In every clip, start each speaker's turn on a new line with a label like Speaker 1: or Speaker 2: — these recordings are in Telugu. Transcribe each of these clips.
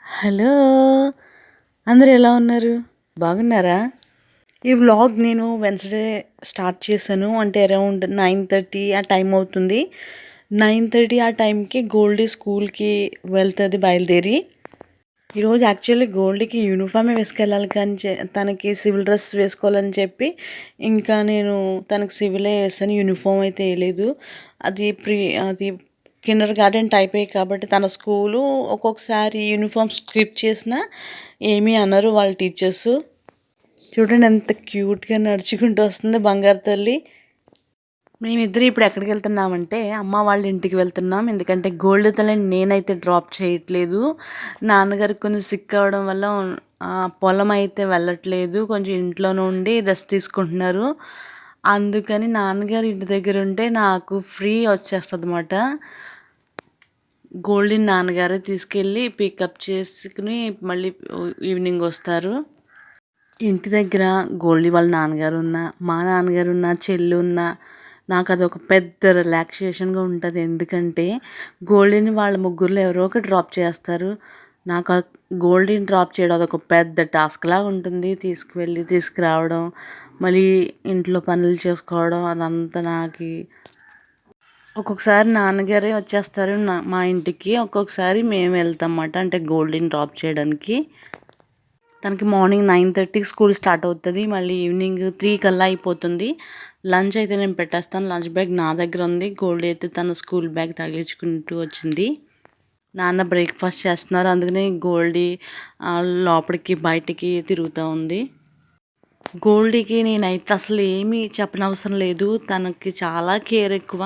Speaker 1: హలో! అందరూ ఎలా ఉన్నారు? బాగున్నారా? ఈ వ్లాగ్ నేను వెన్స్‌డే స్టార్ట్ చేశాను. అంటే అరౌండ్ 9:30 ఆ టైం అవుతుంది. 9:30 ఆ టైంకి గోల్డీ స్కూల్‌కి వెళ్తది బయలుదేరి. ఈరోజు యాక్చువల్లీ గోల్డీకి యూనిఫార్మే వేసుకెళ్ళాలి కానీ తనకి సివిల్ డ్రెస్ వేసుకోవాలని చెప్పి ఇంకా నేను తనకి సివిలే ఏసాను. యూనిఫామ్ అయితే ఏయలేదు. అది కిండర్ గార్డెన్ టైపే కాబట్టి తన స్కూలు ఒక్కొక్కసారి యూనిఫామ్ స్కిప్ చేసినా ఏమీ అనరు వాళ్ళ టీచర్సు. చూడండి ఎంత క్యూట్‌గా నడుచుకుంటూ వస్తుంది బంగారు తల్లి. మేమిద్దరం ఇప్పుడు ఎక్కడికి వెళ్తున్నామంటే అమ్మ వాళ్ళ ఇంటికి వెళ్తున్నాం. ఎందుకంటే గోల్డ్ తల్లిని నేనైతే డ్రాప్ చేయట్లేదు. నాన్నగారికి కొంచెం సిక్ అవ్వడం వల్ల పొలం అయితే వెళ్ళట్లేదు. కొంచెం ఇంట్లోనే ఉండి రెస్ట్ తీసుకుంటున్నారు. అందుకని నాన్నగారు ఇంటి దగ్గర ఉంటే నాకు ఫ్రీ వచ్చేస్తదన్నమాట. గోల్డీని నాన్నగారే తీసుకెళ్ళి పికప్ చేసుకుని మళ్ళీ ఈవినింగ్ వస్తారు. ఇంటి దగ్గర గోల్డీ వాళ్ళ నాన్నగారు ఉన్నా, మా నాన్నగారు ఉన్నా, చెల్లి ఉన్నా నాకు అదొక పెద్ద రిలాక్సేషన్గా ఉంటుంది. ఎందుకంటే గోల్డీని వాళ్ళ ముగ్గురులో ఎవరో ఒకరు డ్రాప్ చేస్తారు. నాకు ఆ గోల్డీని డ్రాప్ చేయడం అదొక పెద్ద టాస్క్లా ఉంటుంది. తీసుకువెళ్ళి తీసుకురావడం, మళ్ళీ ఇంట్లో పనులు చేసుకోవడం అదంతా నాకు. ఒక్కొక్కసారి నాన్నగారే వచ్చేస్తారు మా ఇంటికి. ఒక్కొక్కసారి మేము వెళ్తాం అన్నమాట. అంటే గోల్డీని డ్రాప్ చేయడానికి. తనకి మార్నింగ్ 9:30కి స్కూల్ స్టార్ట్ అవుతుంది. మళ్ళీ ఈవినింగ్ 3 కల్లా అయిపోతుంది. లంచ్ అయితే నేను పెట్టేస్తాను. లంచ్ బ్యాగ్ నా దగ్గర ఉంది. గోల్డీ అయితే తన స్కూల్ బ్యాగ్ తగిలించుకుంటూ వచ్చింది. నాన్న బ్రేక్ఫాస్ట్ చేస్తున్నారు. అందుకని గోల్డీ లోపలికి బయటికి తిరుగుతూ ఉంది. గోల్డీకి నేనైతే అసలు ఏమీ చెప్పనవసరం లేదు. తనకి చాలా కేర్ ఎక్కువ.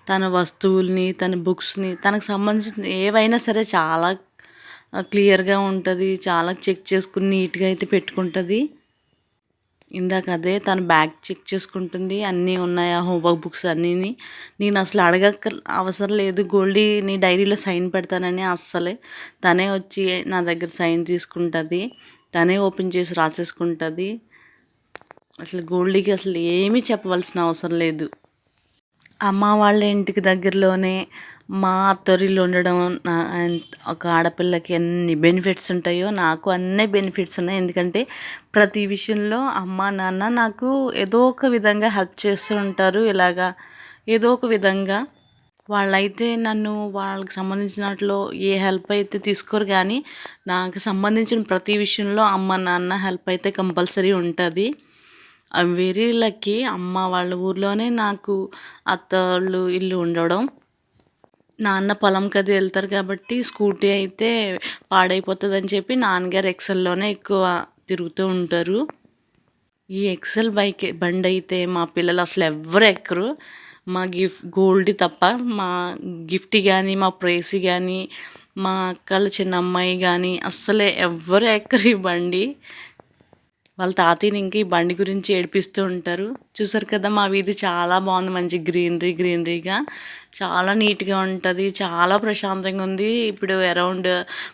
Speaker 1: తన వస్తువుల్ని, తన బుక్స్‌ని, తనకు సంబంధించిన ఏవైనా సరే చాలా క్లియర్‌గా ఉంటుంది. చాలా చెక్ చేసుకుని నీట్‌గా అయితే పెట్టుకుంటుంది. ఇందాక అదే తన బ్యాగ్ చెక్ చేసుకుంటుంది. అన్నీ ఉన్నాయా హోంవర్క్ బుక్స్ అన్నీని. నేను అసలు అవసరం లేదు. గోల్డీ నీ డైరీలో సైన్ పెడతానని అస్సలే. తనే వచ్చి నా దగ్గర సైన్ తీసుకుంటుంది. తనే ఓపెన్ చేసి రాసేసుకుంటుంది. అసలు గోల్డీకి అసలు ఏమీ చెప్పవలసిన అవసరం లేదు. అమ్మ వాళ్ళ ఇంటికి దగ్గరలోనే మా అత్తోరిల్లు ఉండడం ఒక ఆడపిల్లకి ఎన్ని బెనిఫిట్స్ ఉంటాయో నాకు అన్నీ బెనిఫిట్స్ ఉన్నాయి. ఎందుకంటే ప్రతి విషయంలో అమ్మ నాన్న నాకు ఏదో ఒక విధంగా హెల్ప్ చేస్తూ ఉంటారు. ఇలాగా ఏదో ఒక విధంగా వాళ్ళైతే నన్ను వాళ్ళకి సంబంధించిన వాటిలో ఏ హెల్ప్ అయితే తీసుకోరు కానీ నాకు సంబంధించిన ప్రతి విషయంలో అమ్మ నాన్న హెల్ప్ అయితే కంపల్సరీ ఉంటుంది. I'm very lucky. అమ్మ వాళ్ళ ఊర్లోనే నాకు అత్తోళ్ళు ఇల్లు ఉండడం. నాన్న పొలంకి అది వెళ్తారు కాబట్టి స్కూటీ అయితే పాడైపోతుందని చెప్పి నాన్నగారు ఎక్సెల్లోనే ఎక్కువ తిరుగుతూ ఉంటారు. ఈ ఎక్సెల్ బండి అయితే మా పిల్లలు అసలు ఎవ్వరు ఎక్కరు. మా గోల్డీ తప్ప. మా గిఫ్టీ కానీ, మా ప్రేసి కానీ, మా అక్కల చిన్న అమ్మాయి కానీ అస్సలే ఎవ్వరు ఎక్కరు ఈ బండి. వాళ్ళ తాతయ్యని ఇంక ఈ బండి గురించి ఏడిపిస్తూ ఉంటారు. చూసారు కదా మా వీధి చాలా బాగుంది. మంచి గ్రీనరీగా చాలా నీట్గా ఉంటుంది. చాలా ప్రశాంతంగా ఉంది. ఇప్పుడు అరౌండ్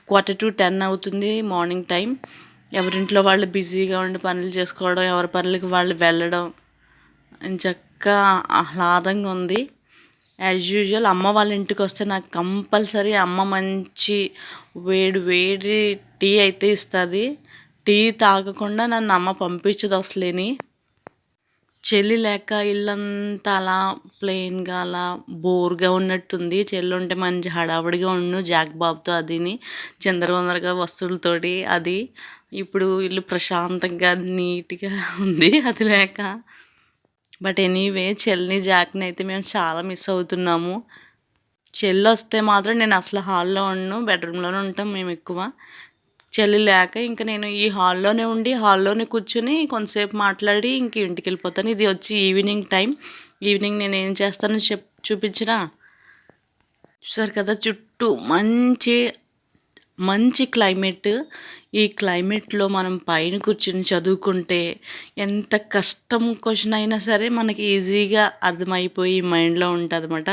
Speaker 1: 9:45 అవుతుంది మార్నింగ్ టైం. ఎవరింట్లో వాళ్ళు బిజీగా ఉండి పనులు చేసుకోవడం, ఎవరి పనులకి వాళ్ళు వెళ్ళడం ఎంచక్కా ఆహ్లాదంగా ఉంది. యాజ్ యూజువల్ అమ్మ వాళ్ళ ఇంటికి వస్తే నాకు కంపల్సరీ అమ్మ మంచి వేడి వేడి టీ అయితే ఇస్తుంది. టీ తాగకుండా నన్ను అమ్మ పంపించదు అసలేని. చెల్లి లేక ఇల్లంతా అలా ప్లెయిన్గా అలా బోర్గా ఉన్నట్టుంది. చెల్లి ఉంటే మంచి హడావుడిగా ఉండు జాక్ బాబుతో అదిని చిందరవందరగా వస్తువులతోటి అది. ఇప్పుడు ఇల్లు ప్రశాంతంగా నీట్గా ఉంది అది లేక. బట్ ఎనీవే చెల్లిని జాక్ని అయితే మేము చాలా మిస్ అవుతున్నాము. చెల్లి వస్తే మాత్రం నేను అసలు హాల్లో ఉండను, బెడ్రూమ్లోనే ఉంటాం మేము ఎక్కువ. చెల్లి లేక ఇంక నేను ఈ హాల్లోనే ఉండి హాల్లోనే కూర్చుని కొంతసేపు మాట్లాడి ఇంక ఇంటికి వెళ్ళిపోతాను. ఇది వచ్చి ఈవినింగ్ టైం. ఈవినింగ్ నేను ఏం చేస్తానో చూపించినా. చూసారు కదా చుట్టూ మంచి మంచి క్లైమేట్. ఈ క్లైమేట్లో మనం పైన కూర్చుని చదువుకుంటే ఎంత కష్టం క్వశ్చన్ అయినా సరే మనకి ఈజీగా అర్థమైపోయి మైండ్లో ఉంటుంది అన్నమాట.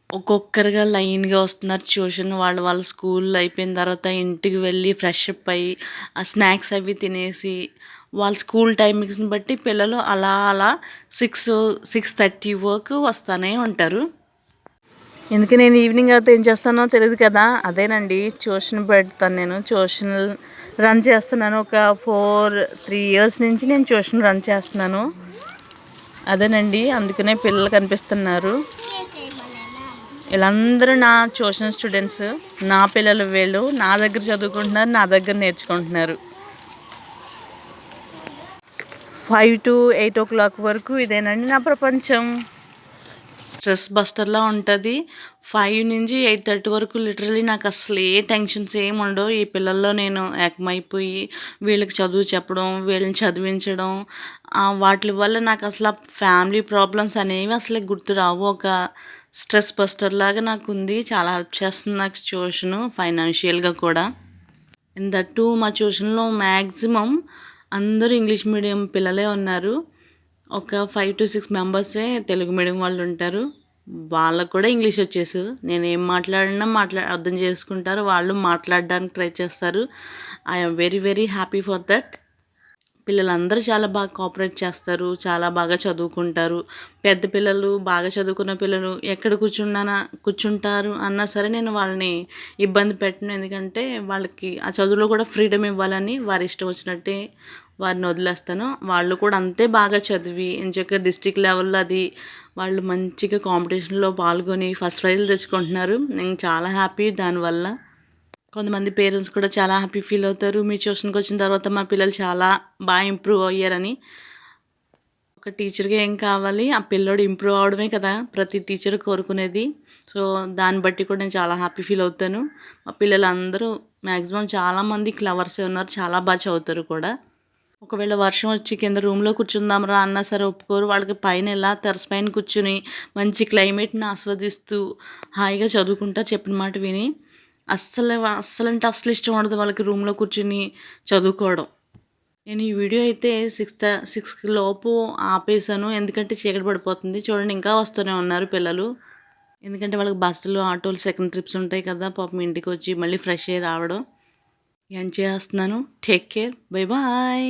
Speaker 1: ఒక్కొక్కరుగా లైన్గా వస్తున్నారు ట్యూషన్ వాళ్ళ స్కూల్ అయిపోయిన తర్వాత ఇంటికి వెళ్ళి ఫ్రెష్ అప్ అయ్యి ఆ స్నాక్స్ అవి తినేసి వాళ్ళ స్కూల్ టైమింగ్స్ని బట్టి పిల్లలు అలా 6-6:30 వరకు వస్తూనే ఉంటారు. ఎందుకు నేను ఈవినింగ్ అయితే ఏం చేస్తానో తెలియదు కదా, అదేనండి ట్యూషన్ పెడతాను. నేను ట్యూషన్ రన్ చేస్తున్నాను. ఒక 3 ఇయర్స్ నుంచి నేను ట్యూషన్ రన్ చేస్తున్నాను. అదేనండి, అందుకనే పిల్లలు కనిపిస్తున్నారు. వీళ్ళందరూ నా ట్యూషన్ స్టూడెంట్స్, నా పిల్లలు. వీళ్ళు నా దగ్గర చదువుకుంటున్నారు, నా దగ్గర నేర్చుకుంటున్నారు. 5 to 8 o'clock వరకు ఇదేనండి నా ప్రపంచం. స్ట్రెస్ బస్టర్లా ఉంటుంది. 5 నుంచి 8:30 వరకు లిటరలీ నాకు అసలు ఏ టెన్షన్స్ ఏమి ఉండవు. ఈ పిల్లల్లో నేను ఏకమైపోయి వీళ్ళకి చదువు చెప్పడం, వీళ్ళని చదివించడం, వాటి వల్ల నాకు అసలు ఫ్యామిలీ ప్రాబ్లమ్స్ అనేవి అసలు గుర్తు రావు. ఒక స్ట్రెస్ బస్టర్ లాగా నాకు ఉంది. చాలా హెల్ప్ చేస్తుంది నాకు ట్యూషను, ఫైనాన్షియల్గా కూడా. అండ్ దట్టు మా ట్యూషన్లో మ్యాక్సిమం అందరూ ఇంగ్లీష్ మీడియం పిల్లలే ఉన్నారు. ఒక 5 to 6 మెంబర్సే తెలుగు మీడియం వాళ్ళు ఉంటారు. వాళ్ళకు కూడా ఇంగ్లీష్ వచ్చేసు. నేను ఏం మాట్లాడినా అర్థం చేసుకుంటారు. వాళ్ళు మాట్లాడడానికి ట్రై చేస్తారు. I'm very very happy for that. పిల్లలందరూ చాలా బాగా కోఆపరేట్ చేస్తారు, చాలా బాగా చదువుకుంటారు. పెద్ద పిల్లలు, బాగా చదువుకున్న పిల్లలు ఎక్కడ కూర్చుంటారు అన్నా సరే నేను వాళ్ళని ఇబ్బంది పెట్టను. ఎందుకంటే వాళ్ళకి ఆ చదువులో కూడా ఫ్రీడమ్ ఇవ్వాలని వారి ఇష్టం వచ్చినట్టే వారిని వదిలేస్తాను. వాళ్ళు కూడా అంతే బాగా చదివి ఇంచక్క డిస్ట్రిక్ట్ లెవెల్లో అది వాళ్ళు మంచిగా కాంపిటీషన్లో పాల్గొని ఫస్ట్ ప్రైజ్లు తెచ్చుకుంటున్నారు. నేను చాలా హ్యాపీ దానివల్ల. కొంతమంది పేరెంట్స్ కూడా చాలా హ్యాపీ ఫీల్ అవుతారు, మీ ట్యూషన్కి వచ్చిన తర్వాత మా పిల్లలు చాలా బాగా ఇంప్రూవ్ అయ్యారని. ఒక టీచర్గా ఏం కావాలి, ఆ పిల్లోడు ఇంప్రూవ్ అవడమే కదా ప్రతి టీచర్ కోరుకునేది. సో దాన్ని బట్టి కూడా నేను చాలా హ్యాపీ ఫీల్ అవుతాను. మా పిల్లలందరూ మ్యాక్సిమం చాలామంది క్లవర్సే ఉన్నారు, చాలా బాగా చదువుతారు కూడా. ఒకవేళ వర్షం వచ్చి కింద రూమ్లో కూర్చుందాంరా అన్నా సరే ఒప్పుకోరు. వాళ్ళకి పైన ఇలా టెర్రస్ పైన కూర్చుని మంచి క్లైమేట్ని ఆస్వాదిస్తూ హాయిగా చదువుకుంటా చెప్పిన మాట విని. అస్సలంటే అస్సలు ఇష్టం ఉండదు వాళ్ళకి రూమ్లో కూర్చుని చదువుకోవడం. నేను ఈ వీడియో అయితే 6 లోపు ఆపేసాను, ఎందుకంటే చీకటి పడిపోతుంది. చూడండి ఇంకా వస్తూనే ఉన్నారు పిల్లలు. ఎందుకంటే వాళ్ళకి బస్సులు, ఆటోలు, సెకండ్ ట్రిప్స్ ఉంటాయి కదా. పాపం ఇంటికి వచ్చి మళ్ళీ ఫ్రెష్ అయ్యి రావడం. ఎండ్ చేస్తున్నాను. Take care, bye bye.